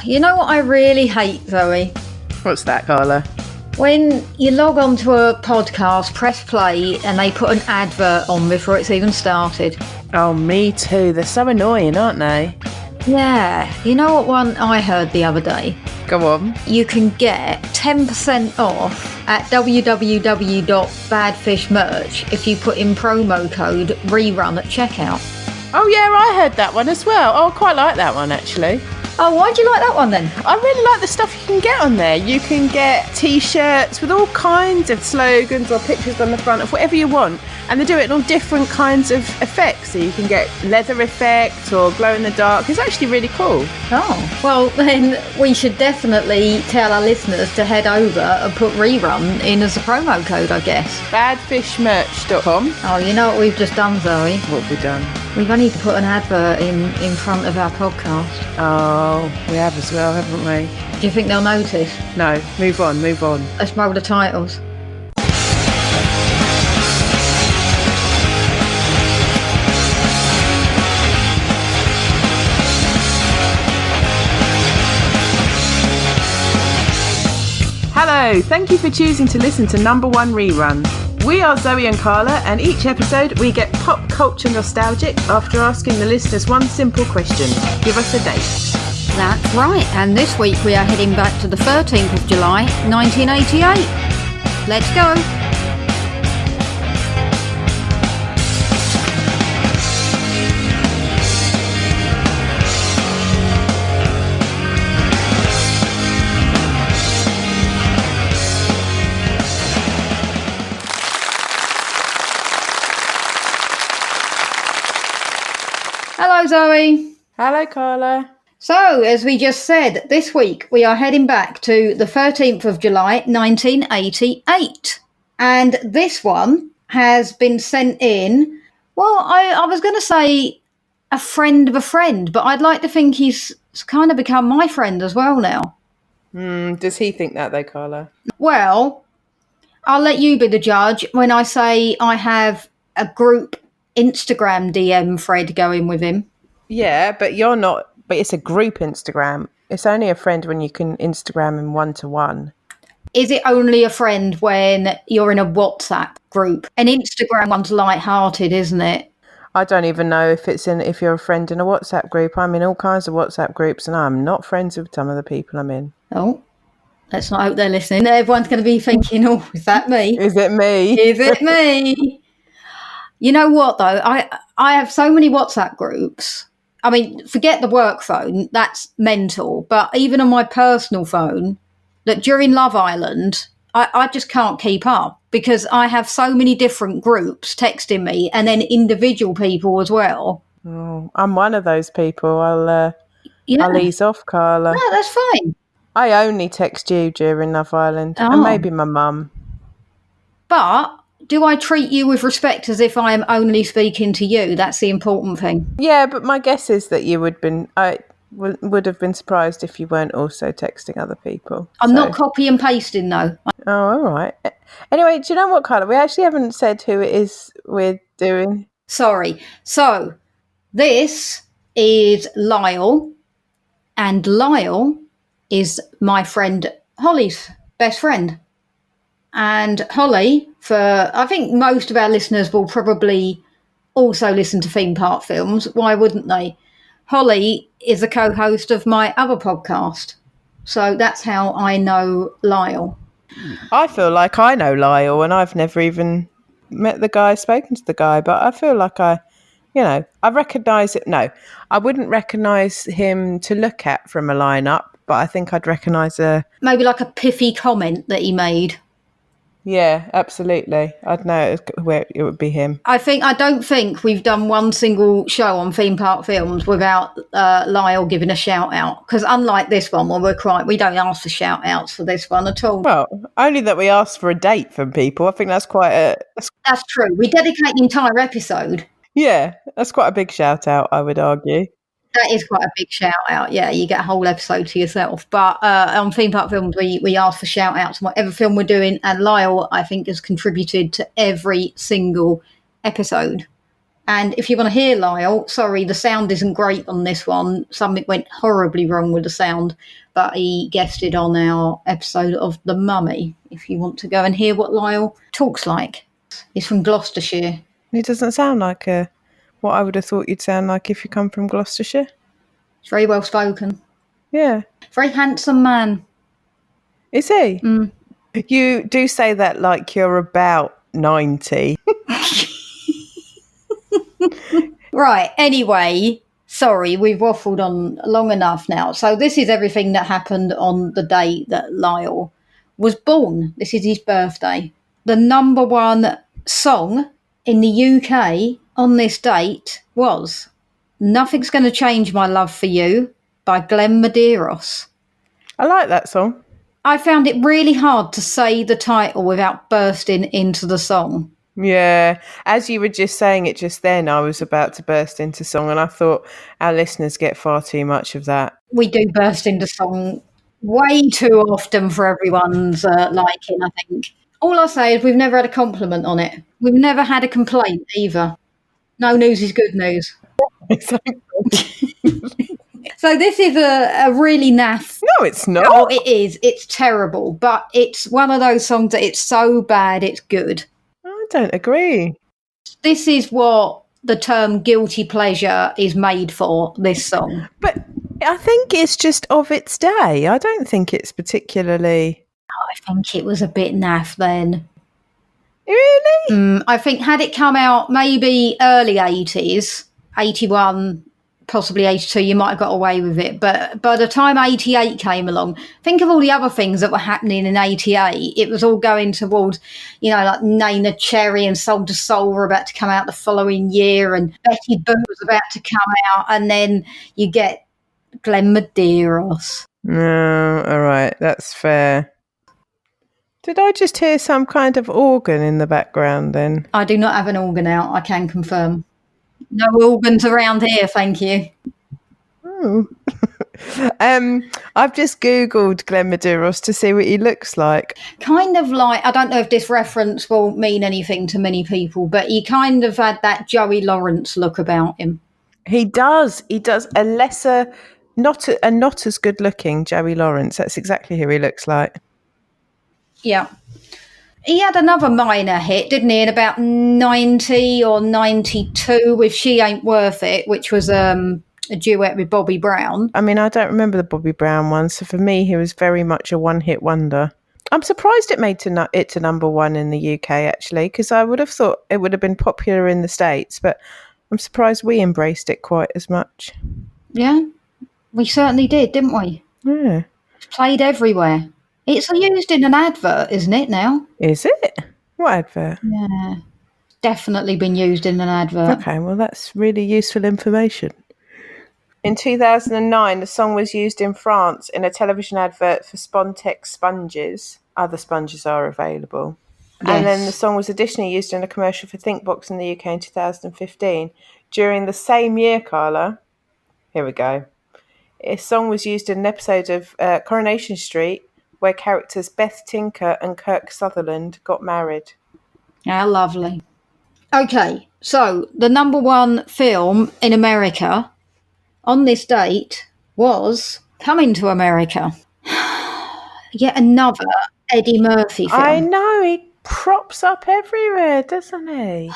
You know what I really hate, Zoe? What's that, Carla? When you log on to a podcast, press play, and they put an advert on before it's even started. Oh, me too. They're so annoying, aren't they? Yeah. You know what one I heard the other day? Go on. You can get 10% off at www.badfishmerch if you put in promo code RERUN at checkout. Oh, yeah, I heard that one as well. Oh, I quite like that one, actually. Oh, why'd you like that one then? I really like the stuff you can get on there. You can get T-shirts with all kinds of slogans or pictures on the front of whatever you want. And they do it in all different kinds of effects. So you can get leather effect or glow in the dark. It's actually really cool. Oh, well then we should definitely tell our listeners to head over and put RERUN in as a promo code, I guess. Badfishmerch.com. Oh, you know what we've just done, Zoe? What have we done? We've only put an advert in front of our podcast. Oh, we have as well, haven't we? Do you think they'll notice? No, move on. Let's roll the titles. Hello, thank you for choosing to listen to Number One Rerun. We are Zoe and Carla, and each episode we get pop culture nostalgic after asking the listeners one simple question. Give us a date. That's right, and this week we are heading back to the 13th of July, 1988. Let's go. Hello, Zoe. Hello, Carla. So, as we just said, this week we are heading back to the 13th of July, 1988. And this one has been sent in, well, I was going to say a friend of a friend, but I'd like to think he's kind of become my friend as well now. Does he think that though, Carla? Well, I'll let you be the judge when I say I have a group Instagram DM thread going with him. Yeah, but you're not. But it's a group Instagram. It's only a friend when you can Instagram him one-to-one. Is it only a friend when you're in a WhatsApp group? An Instagram one's lighthearted, isn't it? I don't even know if you're a friend in a WhatsApp group. I'm in all kinds of WhatsApp groups, and I'm not friends with some of the people I'm in. Oh, let's not hope they're listening. Everyone's going to be thinking, oh, is that me? Is it me? Is it me? You know what, though? I have so many WhatsApp groups. I mean, forget the work phone. That's mental. But even on my personal phone, that during Love Island, I just can't keep up because I have so many different groups texting me and then individual people as well. Oh, I'm one of those people. I'll ease off, Carla. No, that's fine. I only text you during Love Island and maybe my mum. But do I treat you with respect as if I am only speaking to you? That's the important thing. Yeah, but my guess is that you would have been surprised if you weren't also texting other people. I'm not copy and pasting, though. Oh, all right. Anyway, do you know what, Carla? We actually haven't said who it is we're doing. Sorry. So, this is Lyle, and Lyle is my friend Holly's best friend. And Holly, I think most of our listeners will probably also listen to theme park films. Why wouldn't they? Holly is a co-host of my other podcast. So that's how I know Lyle. I feel like I know Lyle, and I've never even met the guy, spoken to the guy, but I feel like I recognise it. No, I wouldn't recognise him to look at from a lineup, but I think I'd recognise maybe like a pithy comment that he made. Yeah, absolutely. I'd know where it would be him. I don't think we've done one single show on theme park films without Lyle giving a shout out. Because unlike this one, where we don't ask for shout outs for this one at all. Well, only that we ask for a date from people. I think that's quite That's true. We dedicate the entire episode. Yeah, that's quite a big shout out, I would argue. That is quite a big shout out. Yeah, you get a whole episode to yourself. But on theme park films, we ask for shout outs on whatever film we're doing. And Lyle, I think, has contributed to every single episode. And if you want to hear Lyle, sorry, the sound isn't great on this one. Something went horribly wrong with the sound, but he guested on our episode of The Mummy, if you want to go and hear what Lyle talks like. He's from Gloucestershire. He doesn't sound like what I would have thought you'd sound like if you come from Gloucestershire. He's very well spoken. Yeah. Very handsome man. Is he? Mm. You do say that like you're about 90. Right, anyway, sorry, we've waffled on long enough now. So this is everything that happened on the day that Lyle was born. This is his birthday. The number one song in the UK on this date was Nothing's Gonna Change My Love for You by Glenn Medeiros. I like that song. I found it really hard to say the title without bursting into the song. Yeah, as you were just saying it just then, I was about to burst into song, and I thought our listeners get far too much of that. We do burst into song way too often for everyone's liking, I think. All I say is we've never had a compliment on it. We've never had a complaint either. No news is good news. Exactly. So this is a really naff. No, it's not. Oh, it is. It's terrible. But it's one of those songs that it's so bad it's good. I don't agree. This is what the term guilty pleasure is made for, this song. But I think it's just of its day. I don't think it's particularly... I think it was a bit naff then. Really? I think had it come out maybe early 80s, 81, possibly 82, you might have got away with it. But by the time 88 came along, think of all the other things that were happening in 88. It was all going towards, like Nana Cherry and Soul to Soul were about to come out the following year, and Betty Boo was about to come out, and then you get Glenn Medeiros. No, all right, that's fair. Did I just hear some kind of organ in the background then? I do not have an organ out, I can confirm. No organs around here, thank you. Oh. I've just Googled Glenn Medeiros to see what he looks like. Kind of like, I don't know if this reference will mean anything to many people, but he kind of had that Joey Lawrence look about him. He does. He does. A lesser, not as good looking Joey Lawrence. That's exactly who he looks like. Yeah. He had another minor hit, didn't he, in about 90 or 92 with She Ain't Worth It, which was a duet with Bobby Brown. I mean, I don't remember the Bobby Brown one, so for me, he was very much a one-hit wonder. I'm surprised it made it to number one in the UK, actually, because I would have thought it would have been popular in the States, but I'm surprised we embraced it quite as much. Yeah, we certainly did, didn't we? Yeah. It's played everywhere. It's used in an advert, isn't it, now? Is it? What advert? Yeah. Definitely been used in an advert. Okay, well, that's really useful information. In 2009, the song was used in France in a television advert for Spontex sponges. Other sponges are available. Yes. And then the song was additionally used in a commercial for Thinkbox in the UK in 2015. During the same year, Carla, here we go. A song was used in an episode of Coronation Street where characters Beth Tinker and Kirk Sutherland got married. How lovely. Okay, so the number one film in America on this date was Coming to America. Yet another Eddie Murphy film. I know, he crops up everywhere, doesn't he?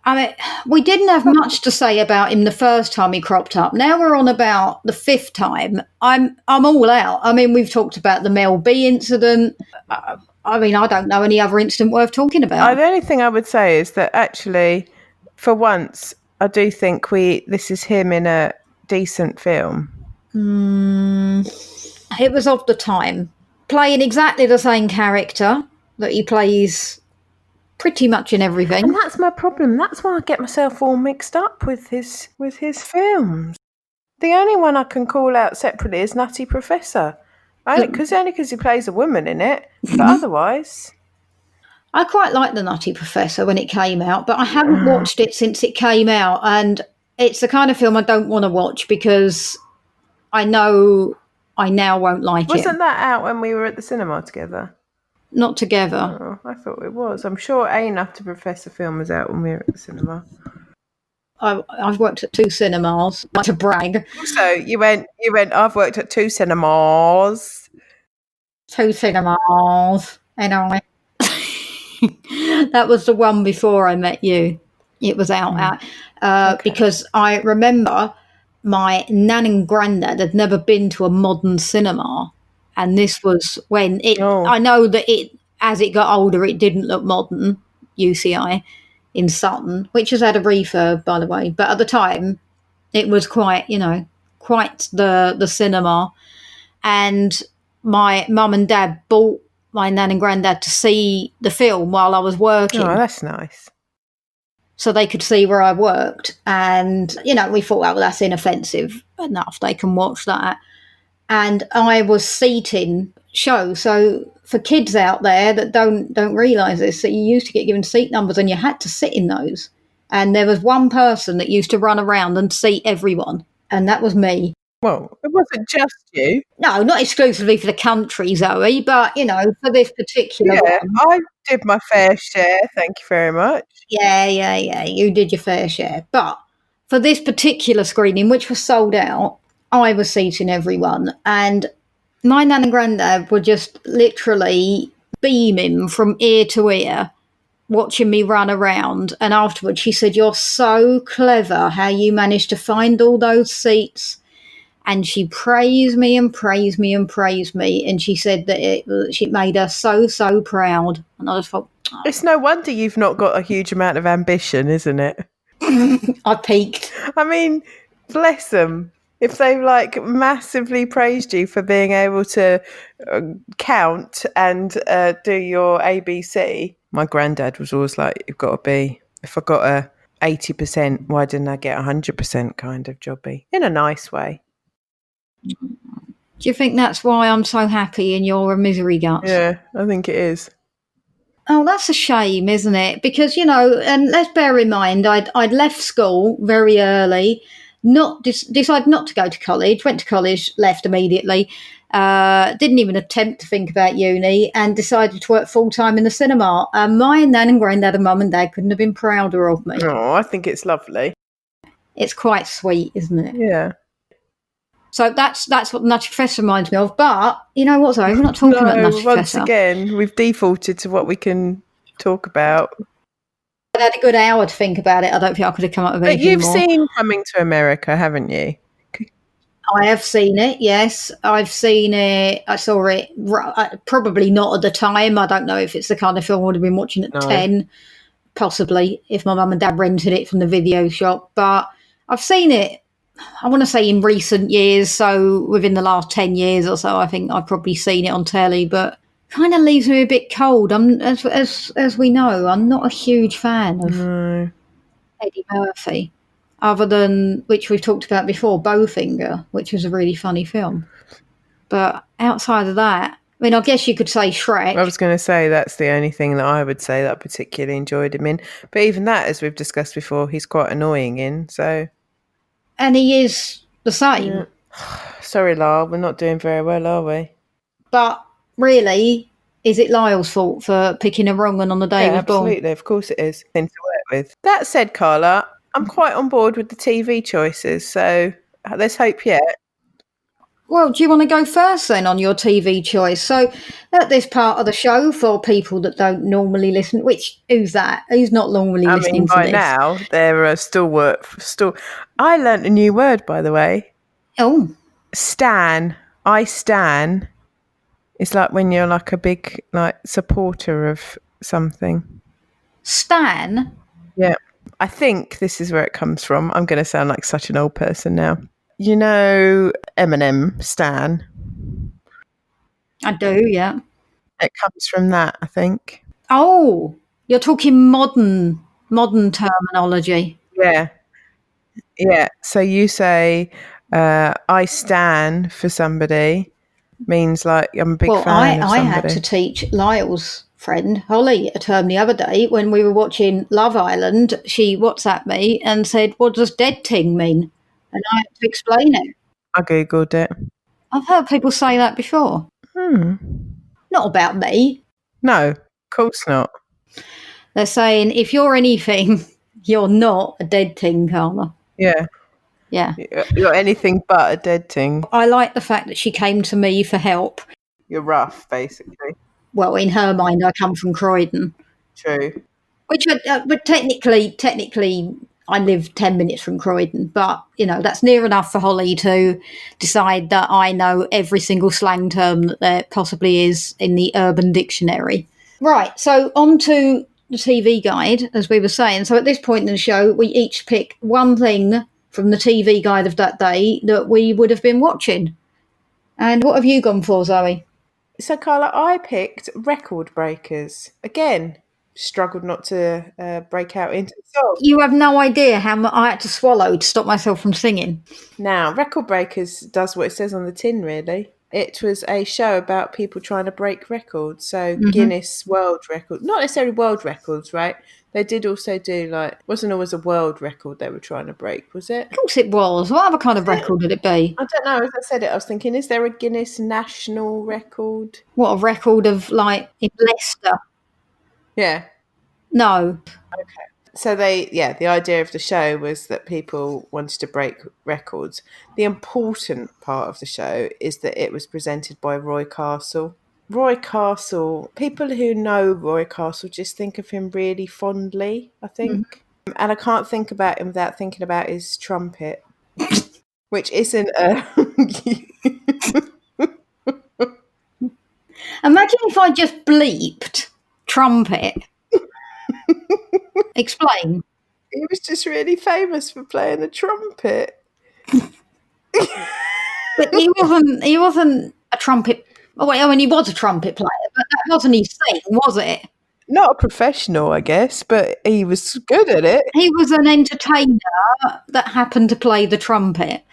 I mean, we didn't have much to say about him the first time he cropped up. Now we're on about the fifth time. I'm all out. I mean, we've talked about the Mel B incident. I mean, I don't know any other incident worth talking about. The only thing I would say is that actually, for once, I do think this is him in a decent film. It was of the time. Playing exactly the same character that he plays pretty much in everything. And that's my problem. That's why I get myself all mixed up with his films. The only one I can call out separately is Nutty Professor. Only because he plays a woman in it. But otherwise... I quite liked The Nutty Professor when it came out, but I haven't watched it since it came out. And it's the kind of film I don't want to watch because I know I now won't like it. Wasn't that out when we were at the cinema together? Not together. Oh, I thought it was. I'm sure a Nutty Professor film was out when we were at the cinema. I've worked at 2 cinemas, not to brag. So you went, I've worked at 2 cinemas. 2 cinemas, and I. That was the one before I met you. It was out because I remember my nan and granddad had never been to a modern cinema, and this was when it. Oh. I know that as it got older, it didn't look modern. UCI in Sutton, which has had a refurb, by the way, but at the time, it was quite the cinema, and my mum and dad bought my nan and granddad to see the film while I was working. Oh, that's nice. So they could see where I worked. And, we thought, well, that's inoffensive enough. They can watch that. And I was seating show. So for kids out there that don't realise this, that you used to get given seat numbers and you had to sit in those. And there was one person that used to run around and seat everyone. And that was me. Well, it wasn't just you. No, not exclusively for the country, Zoe, but, for this particular one. I did my fair share. Thank you very much. Yeah. You did your fair share. But for this particular screening, which was sold out, I was seating everyone. And my nan and granddad were just literally beaming from ear to ear, watching me run around. And afterwards, she said, "You're so clever how you managed to find all those seats." And she praised me and praised me and praised me. And she said that she made her so, so proud. And I just thought, oh. It's no wonder you've not got a huge amount of ambition, isn't it? I peaked. I mean, bless them. If they've massively praised you for being able to count and do your ABC. My granddad was always like, "You've got to be, if I got a 80%, why didn't I get 100% kind of jobby?" In a nice way. Do you think that's why I'm so happy and you're a misery guts? Yeah, I think it is. Oh, that's a shame, isn't it? Because, and let's bear in mind, I'd left school very early, decided not to go to college, went to college, left immediately, didn't even attempt to think about uni, and decided to work full-time in the cinema. My nan and granddad and mum and dad couldn't have been prouder of me. Oh, I think it's lovely. It's quite sweet, isn't it? Yeah. So that's what the Nutty Professor reminds me of. But you know what, Zoe? We're not talking about Nutty Professor. Once again, we've defaulted to what we can talk about. I had a good hour to think about it. I don't think I could have come up with anything more. But you've seen Coming to America, haven't you? I have seen it, yes. I've seen it. I saw it probably not at the time. I don't know if it's the kind of film I would have been watching at 10, possibly, if my mum and dad rented it from the video shop. But I've seen it, I want to say in recent years, so within the last 10 years or so, I think I've probably seen it on telly, but kind of leaves me a bit cold. As we know, I'm not a huge fan of Eddie Murphy, other than, which we've talked about before, Bowfinger, which was a really funny film. But outside of that, I mean, I guess you could say Shrek. I was going to say that's the only thing that I would say that I particularly enjoyed him in. But even that, as we've discussed before, he's quite annoying in, so... And he is the same. Yeah. Sorry, Lyle, we're not doing very well, are we? But really, is it Lyle's fault for picking a wrong one on the day he was born? Absolutely, of course it is. Thing to work with. That said, Carla, I'm quite on board with the TV choices, so let's hope yet. Well, do you want to go first then on your TV choice? So at this part of the show, for people that don't normally listen, who's that? Who's not normally listening to this? By now, they're stalwart. I learnt a new word, by the way. Oh. Stan. I stan. It's like when you're like a big supporter of something. Stan? Yeah. I think this is where it comes from. I'm going to sound like such an old person now. You know Eminem, Stan? I do, yeah. It comes from that, I think. Oh, you're talking modern terminology. Yeah. Yeah. So you say, I stan for somebody means like I'm a big fan of somebody. I had to teach Lyle's friend, Holly, a term the other day when we were watching Love Island. She WhatsApped me and said, "What does dead ting mean?" And I had to explain it. I Googled it. I've heard people say that before. Not about me. No, of course not. They're saying, if you're anything You're not a dead ting, Carla. Yeah. Yeah. You're anything but a dead ting. I like the fact that she came to me for help. You're rough, basically. Well, in her mind, I come from Croydon. True. Which, but technically, I live 10 minutes from Croydon. But, that's near enough for Holly to decide that I know every single slang term that there possibly is in the Urban Dictionary. Right, so on to the TV guide, as we were saying. So at this point in the show, we each pick one thing from the TV guide of that day that we would have been watching. And what have you gone for, Zoe? So, Carla, I picked Record Breakers. Again, struggled not to break out into the song. You have no idea how much I had to swallow to stop myself from singing. Now, Record Breakers does what it says on the tin, really. It was a show about people trying to break records. So Guinness World Record, not necessarily world records, right? They did also do wasn't always a world record they were trying to break, was it? Of course it was. What other kind of record would it be? I don't know. As I said it, I was thinking, is there a Guinness national record? What, a record of in Leicester? Yeah. No. Okay. So the idea of the show was that people wanted to break records. The important part of the show is that it was presented by Roy Castle. Roy Castle, people who know Roy Castle just think of him really fondly, I think. And I can't think about him without thinking about his trumpet, which isn't a... Imagine if I just bleeped trumpet. Explain. He was just really famous for playing the trumpet. But he wasn't a trumpet. Oh, wait, I mean, he was a trumpet player, but that wasn't his thing, was it? Not a professional, I guess, but he was good at it. He was an entertainer that happened to play the trumpet.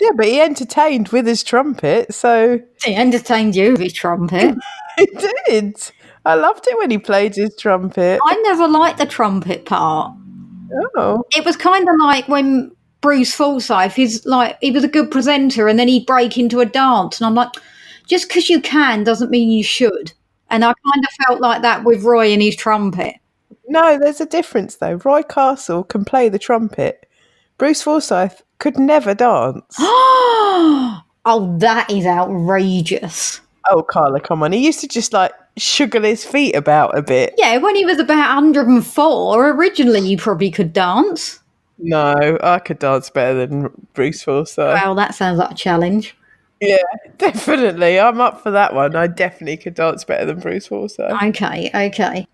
Yeah, but he entertained with his trumpet, so... He entertained you with his trumpet. He did. I loved it when he played his trumpet. I never liked the trumpet part. Oh. It was kind of like when Bruce Forsyth, he was a good presenter and then he'd break into a dance. And I'm like, just because you can doesn't mean you should. And I kind of felt like that with Roy and his trumpet. No, there's a difference though. Roy Castle can play the trumpet. Bruce Forsyth could never dance. Oh, that is outrageous. Oh, Carla, come on. He used to just sugar his feet about a bit. Yeah, when he was about 104, originally you probably could dance. No, I could dance better than Bruce Forsyth. Well, that sounds like a challenge. Yeah, definitely. I'm up for that one. I definitely could dance better than Bruce Forsyth. Okay. I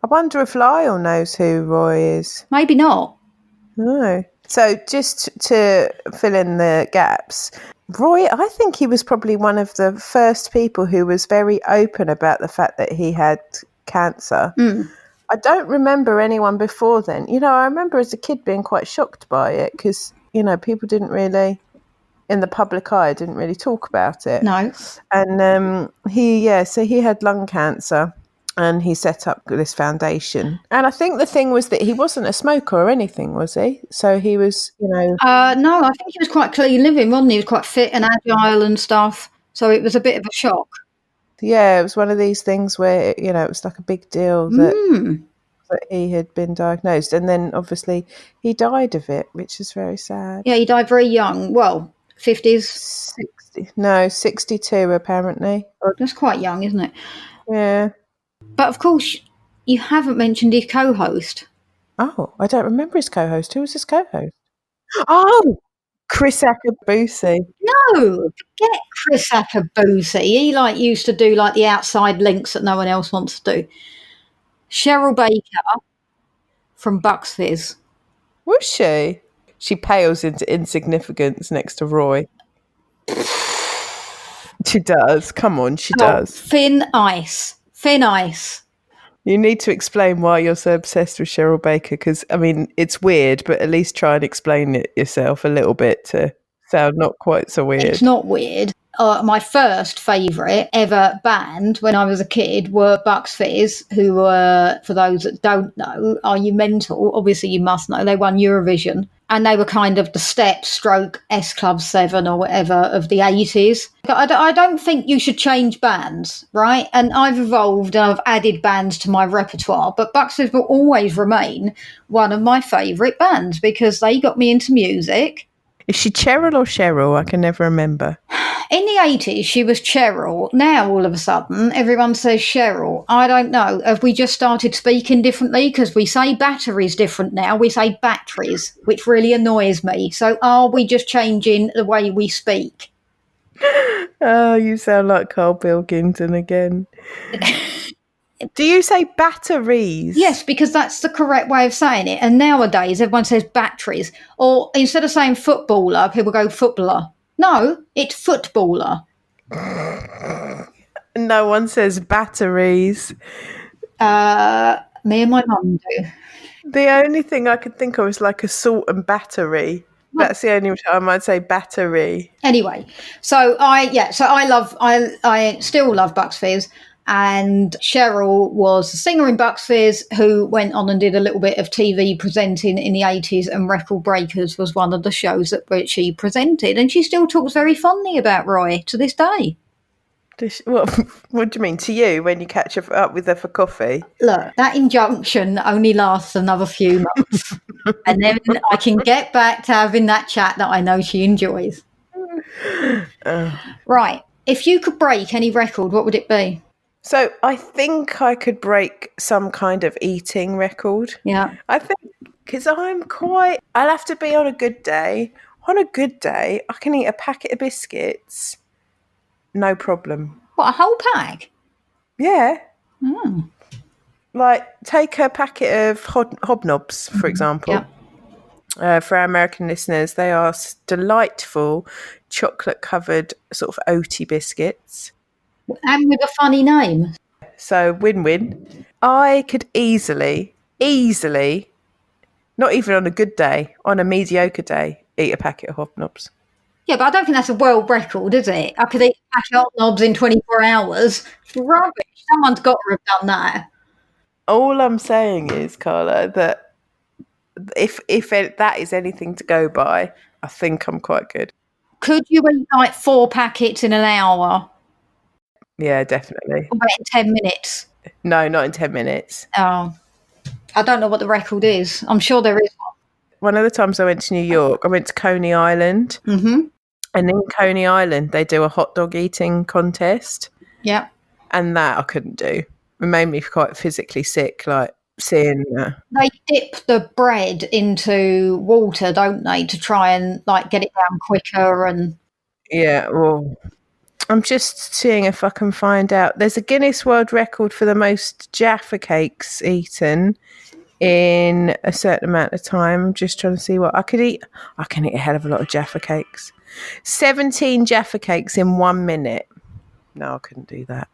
wonder if Lyle knows who Roy is. Maybe not. No. So just to fill in the gaps, Roy, I think he was probably one of the first people who was very open about the fact that he had cancer. I don't remember anyone before then. I remember as a kid being quite shocked by it because, people didn't really, in the public eye, didn't really talk about it. No. And so he had lung cancer and he set up this foundation. And I think the thing was that he wasn't a smoker or anything, was he? So he was, No, I think he was quite clean living, wasn't he? He was quite fit and agile and stuff. So it was a bit of a shock. Yeah, it was one of these things where, it was like a big deal that he had been diagnosed. And then obviously he died of it, which is very sad. Yeah, he died very young. Well, 50s. 62 apparently. That's quite young, isn't it? Yeah. But of course, you haven't mentioned his co-host. Oh, I don't remember his co-host. Who was his co-host? Oh, Chris Akabusi. No, forget Chris Akabusi. He used to do the outside links that no one else wants to do. Cheryl Baker from Bucks Fizz. Was she? She pales into insignificance next to Roy. She does. Come on, she does. Thin ice. You need to explain why you're so obsessed with Cheryl Baker because, it's weird, but at least try and explain it yourself a little bit to sound not quite so weird. It's not weird. My first favourite ever band when I was a kid were Bucks Fizz, who were, for those that don't know, Are You Mental? Obviously you must know. They won Eurovision. And they were kind of the Step stroke S Club 7 or whatever of the 80s. I don't think you should change bands, right? And I've evolved and I've added bands to my repertoire, but Bucks Fizz will always remain one of my favourite bands because they got me into music. Is she Cheryl or Cheryl? I can never remember. In the 80s, she was Cheryl. Now, all of a sudden, everyone says Cheryl. I don't know. Have we just started speaking differently? Because we say batteries different now. We say batteries, which really annoys me. So are we just changing the way we speak? Oh, you sound like Carl Pilkington again. Do you say batteries? Yes, because that's the correct way of saying it. And nowadays, everyone says batteries. Or instead of saying footballer, people go footballer. No, it's footballer. No one says batteries. Me and my mum do. The only thing I could think of is like assault and battery. That's the only time I'd say battery. Anyway, so I still love Bucks Fizz. And Cheryl was a singer in Bucks Fizz who went on and did a little bit of TV presenting in the 80s, and Record Breakers was one of the shows that she presented. And she still talks very fondly about Roy to this day. What do you mean, to you, when you catch up with her for coffee? Look, that injunction only lasts another few months. And then I can get back to having that chat that I know she enjoys. Right. If you could break any record, what would it be? So I think I could break some kind of eating record. Yeah. I think because I'll have to be on a good day. On a good day, I can eat a packet of biscuits. No problem. What, a whole pack? Yeah. Mm. Like, take a packet of hobnobs, for example. Yeah. For our American listeners, they are delightful chocolate-covered sort of oaty biscuits. And with a funny name. So, win-win. I could easily, not even on a good day, on a mediocre day, eat a packet of hobnobs. Yeah, but I don't think that's a world record, is it? I could eat a packet of hobnobs in 24 hours. Rubbish. Someone's got to have done that. All I'm saying is, Carla, that if that is anything to go by, I think I'm quite good. Could you eat like 4 packets in an hour? Yeah, definitely. Or about in 10 minutes? No, not in 10 minutes. Oh, I don't know what the record is. I'm sure there is one. One of the times I went to New York, I went to Coney Island. Mm-hmm. And in Coney Island, they do a hot dog eating contest. Yeah. And that I couldn't do. It made me quite physically sick, like seeing... They dip the bread into water, don't they, to try and like get it down quicker and... Yeah, well... I'm just seeing if I can find out. There's a Guinness World Record for the most Jaffa cakes eaten in a certain amount of time. I'm just trying to see what I could eat. I can eat a hell of a lot of Jaffa cakes. 17 Jaffa cakes in 1 minute. No, I couldn't do that.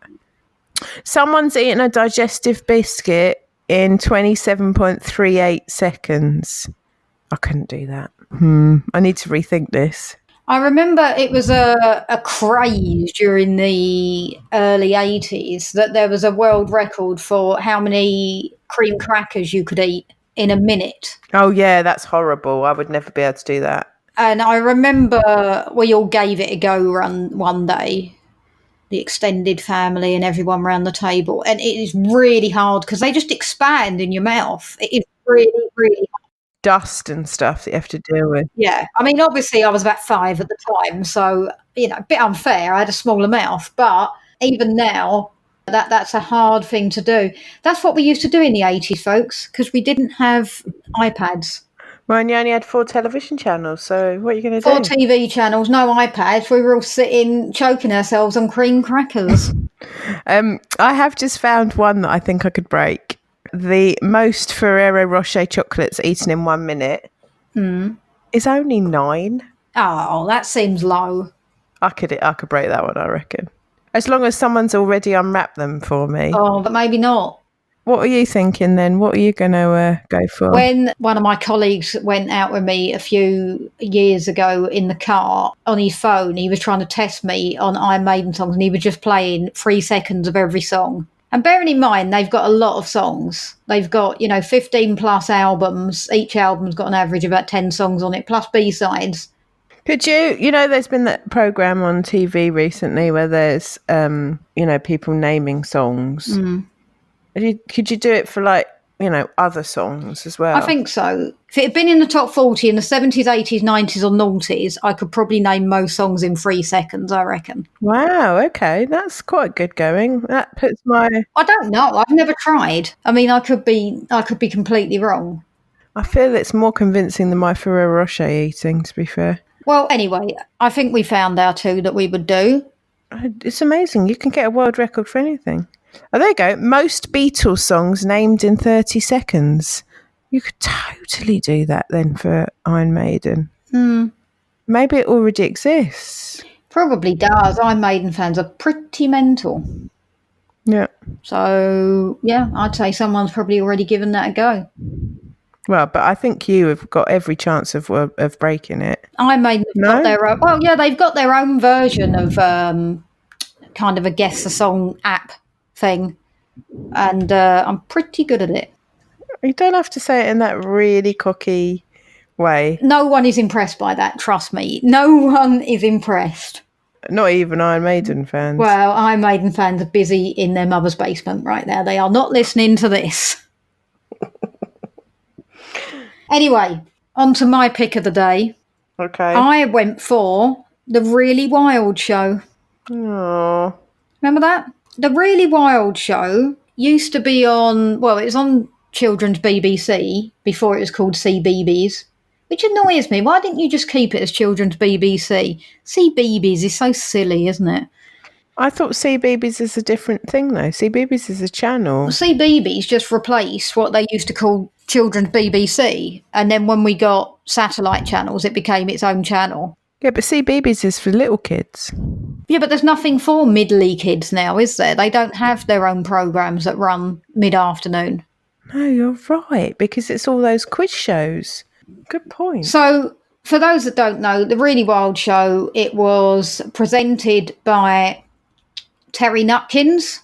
Someone's eaten a digestive biscuit in 27.38 seconds. I couldn't do that. I need to rethink this. I remember it was a craze during the early 80s that there was a world record for how many cream crackers you could eat in a minute. Oh, yeah, that's horrible. I would never be able to do that. And I remember we all gave it a go one day, the extended family and everyone around the table. And it is really hard because they just expand in your mouth. It is really, really hard. Dust and stuff that you have to deal with. Yeah. I mean, obviously I was about 5 at the time, so, a bit unfair. I had a smaller mouth, but even now, that's a hard thing to do. That's what we used to do in the 80s, folks, because we didn't have iPads. Well, and you only had 4 television channels, so what are you going to do? 4 TV channels, no iPads. We were all sitting, choking ourselves on cream crackers. I have just found one that I think I could break. The most Ferrero Rocher chocolates eaten in 1 minute is only 9. Oh, that seems low. I could break that one, I reckon. As long as someone's already unwrapped them for me. Oh, but maybe not. What are you thinking then? What are you going to go for? When one of my colleagues went out with me a few years ago in the car, on his phone, he was trying to test me on Iron Maiden songs and he was just playing 3 seconds of every song. And bearing in mind, they've got a lot of songs. They've got, 15 plus albums. Each album's got an average of about 10 songs on it, plus B-sides. Could you, there's been that program on TV recently where there's, people naming songs. Could you do it for other songs as well? I think so. If it had been in the top 40 in the 70s, 80s, 90s or noughties, I could probably name most songs in 3 seconds, I reckon. Wow, okay. That's quite good going. That puts my... I don't know. I've never tried. I mean, I could be completely wrong. I feel it's more convincing than my Ferrero Rocher eating, to be fair. Well, anyway, I think we found our 2 that we would do. It's amazing. You can get a world record for anything. Oh, there you go. Most Beatles songs named in 30 seconds. You could totally do that then for Iron Maiden. Maybe it already exists. Probably does. Iron Maiden fans are pretty mental. Yeah. So, yeah, I'd say someone's probably already given that a go. Well, but I think you have got every chance of breaking it. Iron Maiden have got their own... Well, yeah, they've got their own version of kind of a guess the song app thing, and I'm pretty good at it. You don't have to say it in that really cocky way. No one is impressed by that, trust me. No one is impressed. Not even Iron Maiden fans. Well, Iron Maiden fans are busy in their mother's basement right now. They are not listening to this. Anyway, on to my pick of the day. Okay. I went for The Really Wild Show. Oh. Remember that? The Really Wild Show used to be on, well, it was on children's BBC before it was called CBeebies, which annoys me. Why didn't you just keep it as children's BBC? CBeebies is so silly, isn't it? I thought CBeebies is a different thing, though. CBeebies is a channel. Well, CBeebies just replaced what they used to call children's BBC, and then when we got satellite channels, it became its own channel. Yeah, but CBeebies is for little kids. Yeah, but there's nothing for middly kids now, is there? They don't have their own programmes that run mid-afternoon. No, you're right, because it's all those quiz shows. Good point. So, for those that don't know, The Really Wild Show, it was presented by Terry Nutkins.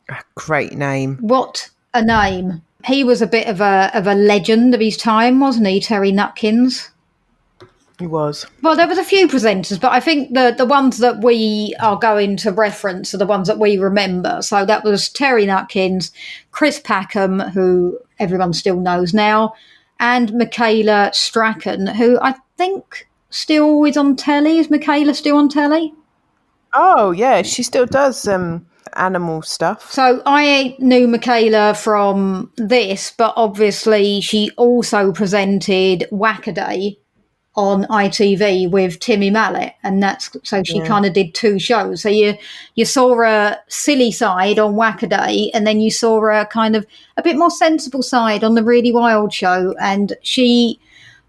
A great name. What a name. He was a bit of a legend of his time, wasn't he, Terry Nutkins? He was. Well, there was a few presenters, but I think the ones that we are going to reference are the ones that we remember. So that was Terry Nutkins, Chris Packham, who everyone still knows now, and Michaela Strachan, who I think still is on telly. Is Michaela still on telly? Oh, yeah, she still does animal stuff. So I knew Michaela from this, but obviously she also presented Whackaday on ITV with Timmy Mallet, and that's so she kind of did 2 shows. So you saw a silly side on Whackaday, and then you saw a kind of a bit more sensible side on The Really Wild Show, and she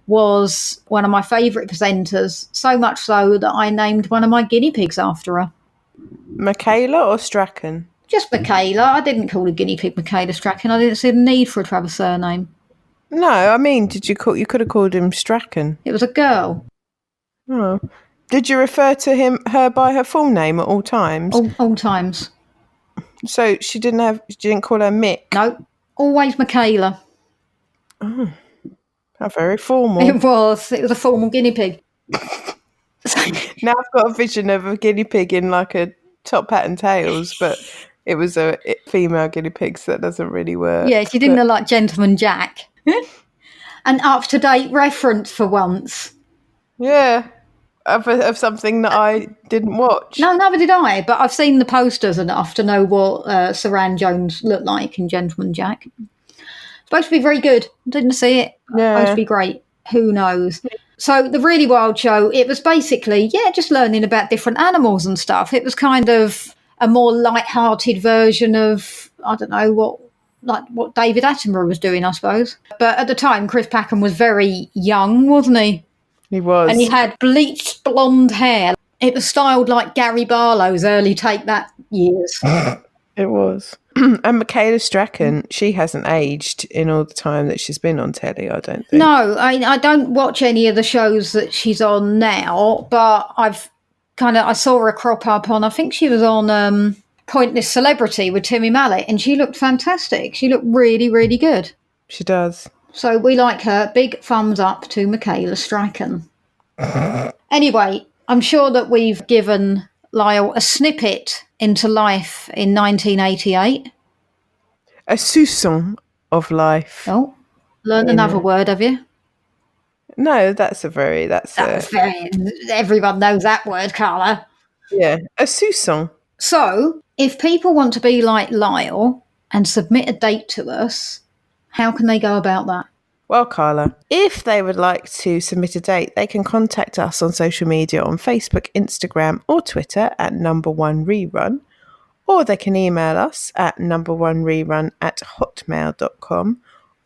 was one of my favourite presenters, so much so that I named one of my guinea pigs after her. Michaela or Strachan? Just Michaela. I didn't call a guinea pig Michaela Strachan. I didn't see the need for it to have a surname. No, I mean, you could have called him Strachan. It was a girl. Oh. Did you refer to her by her full name at all times? All times. So she didn't call her Mick? No, always Michaela. Oh, how very formal. It was a formal guinea pig. Now I've got a vision of a guinea pig in like a top hat and tails, but it was a female guinea pig, so that doesn't really work. Yeah, she didn't look like Gentleman Jack. An up-to-date reference for once. Yeah, of something that I didn't watch. No, neither did I, but I've seen the posters enough to know what Saran Jones looked like in Gentleman Jack. Supposed to be very good. Didn't see it. Yeah. Supposed to be great. Who knows? So The Really Wild Show, it was basically, just learning about different animals and stuff. It was kind of a more light-hearted version of, I don't know, what David Attenborough was doing, I suppose. But at the time, Chris Packham was very young, wasn't he? He was. And he had bleached blonde hair. It was styled like Gary Barlow's early Take That years. It was. And Michaela Strachan, she hasn't aged in all the time that she's been on telly, I don't think. No, I don't watch any of the shows that she's on now, but I saw her crop up on, I think she was on Pointless Celebrity with Timmy Mallet, and she looked fantastic. She looked really, really good. She does. So we like her. Big thumbs up to Michaela Strachan. Anyway, I'm sure that we've given Lyle a snippet into life in 1988. A soupçon of life. Oh, learned another word, have you? No, that's very. Everyone knows that word, Carla. Yeah, a soupçon. So, if people want to be like Lyle and submit a date to us, how can they go about that? Well, Carla, if they would like to submit a date, they can contact us on social media on Facebook, Instagram or Twitter at Number One Rerun, or they can email us at numberonererun@hotmail.com,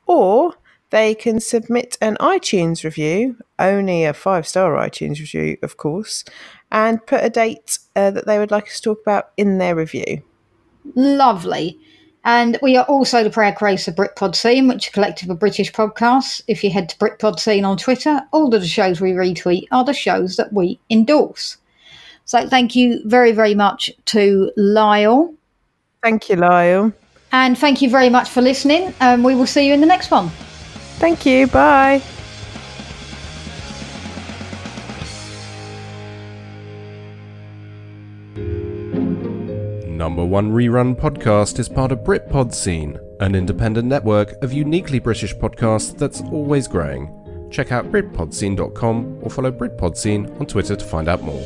or they can submit an iTunes review, only a 5-star iTunes review, of course, and put a date that they would like us to talk about in their review. Lovely. And we are also the proud creators of Britpod Scene, which is a collective of British podcasts. If you head to Britpod Scene on Twitter, all of the shows we retweet are the shows that we endorse. So thank you very, very much to Lyle. Thank you, Lyle. And thank you very much for listening. We will see you in the next one. Thank you. Bye. Number One Rerun podcast is part of Britpod Scene, an independent network of uniquely British podcasts that's always growing. Check out BritpodScene.com or follow Britpod Scene on Twitter to find out more.